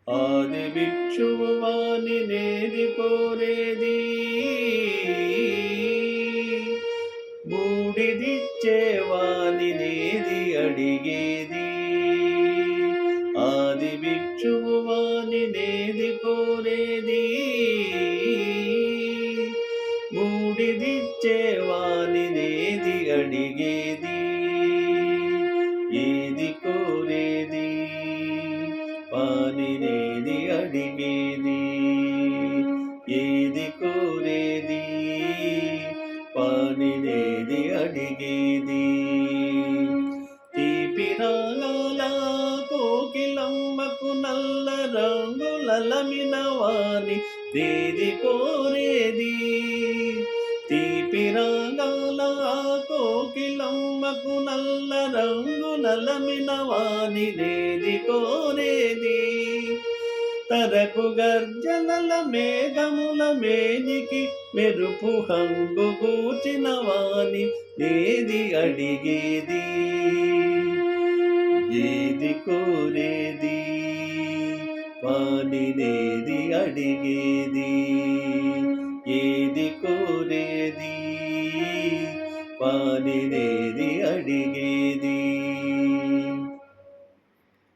ఆది భిక్షువు వానినేది కోరేది, బూడిదిచ్చే వానినేది అడిగేది. ఆది భిక్షువు వానినేది కోరేది, బూడిదిచ్చే వానినేది అడిగేది. ఏది కోరేది వానినేది అడిగేది, ఏది కోరేది వానినేది అడిగేది. తీపి రాగాల కోకిలమ్మకు నల్ల రంగులలమిన వాని దేది కోరేది. తీపి రాగాల కోకిలమ్మకు నల్ల రంగులలమిన వాని దేది కోరేది. తరకు గర్జనల మేఘముల మేనికి మెరుపు హంగు కూచిన వాని ఏది అడిగేది. ఏది కోరేది వానినేది అడిగేది, ఏది కోరేది వానినేది అడిగేది.